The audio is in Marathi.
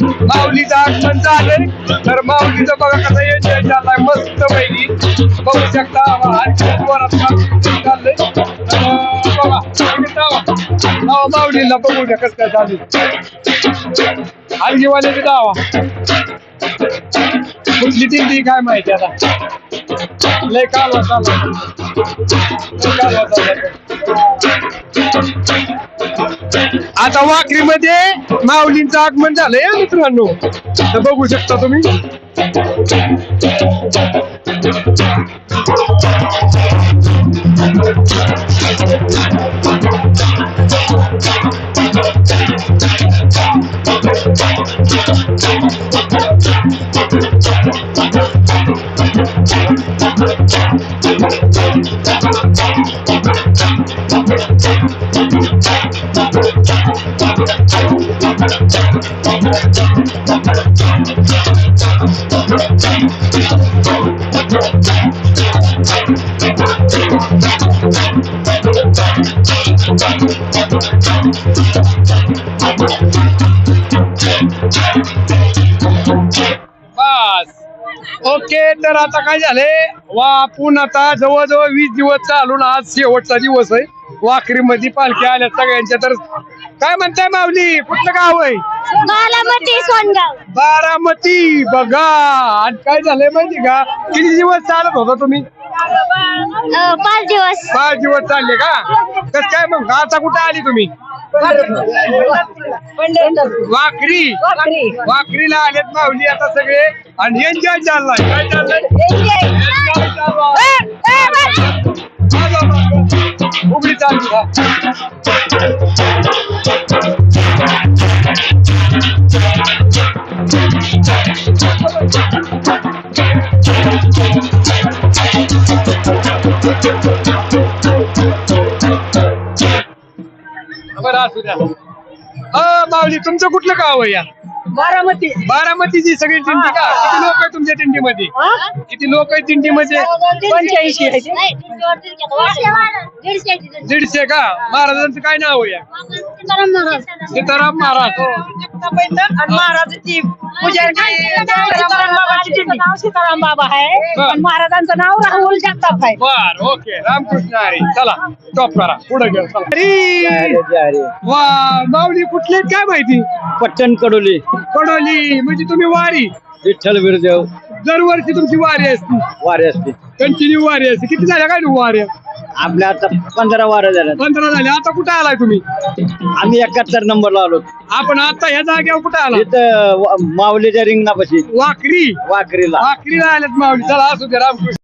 माऊलीचं आगमन झालंय तर माऊलीचं बघा कसं एन्जॉय झालाय मस्त पैकी बघू शकता. आणखी जोरात चाललंय बघा माऊलीला बघू द्या कसं काय चालू हलगीवाल्याची दावा कुठली दिंडी काय माहिती आता लय कालवा चालला आता वाखरीमध्ये माऊलींचं आगमन झालंय मित्रांनो तर बघू शकता तुम्ही. बस ओके तर आता काय झालंय आपण आता जवळजवळ 20 दिवस चालून आज शेवटचा दिवस आहे. वाखरीमध्ये पालखी आल्या सगळ्यांच्या तर काय म्हणताय माऊली कुठलं गाव आहे? बारामती सोनगाव. बारामती बघा. आणि काय झालंय माहिती का किती दिवस चालत होता तुम्ही? 5 दिवस. 5 दिवस चालले का? तर काय मग आता कुठे आली तुम्ही? वाखरी. वाखरीला आलेत माऊली आता सगळे आणि एन्जॉय चाललाय. काय चाललंय? उघडी चालू का? बरं असू द्या. माऊली तुमचं कुठलं गाव आहे या? बारामती. बारामतीची सगळी दिंडी का? किती लोक आहे तुमच्या दिंडीमध्ये? किती लोक आहेत दिंडीमध्ये? 85 आहे. 150 का? महाराजांचं काय नाव आहे? सीताराम महाराज. आणि महाराजांची पुजारी सीताराम बाबा आहे. पण महाराजांचं नाव राहुल जगताप आहे. बर ओके रामकृष्ण हरी. चला स्टॉप करा पुढे घ्या. अरे वा माऊली कुठले आहेत काय माहिती? पट्टण कडोली कडोली म्हणजे तुम्ही वारी विठ्ठल बिरदेव दरवर्षी तुमची वारी असते? वारे असते. कंटिन्यू वारी असते. किती झाल्या काय तू वाऱ्या? आपल्या आता 15 वाऱ्या झाल्या. 15 झाल्या. आता कुठे आलाय तुम्ही? आम्ही 71 नंबरला आलो. आपण आता ह्या जागेवर कुठे आला? इथं माऊलीच्या रिंगणापाशी वाखरी. वाकरीला. वाखरीला आल्यात माऊली. चला असू दे रामकृष्ण.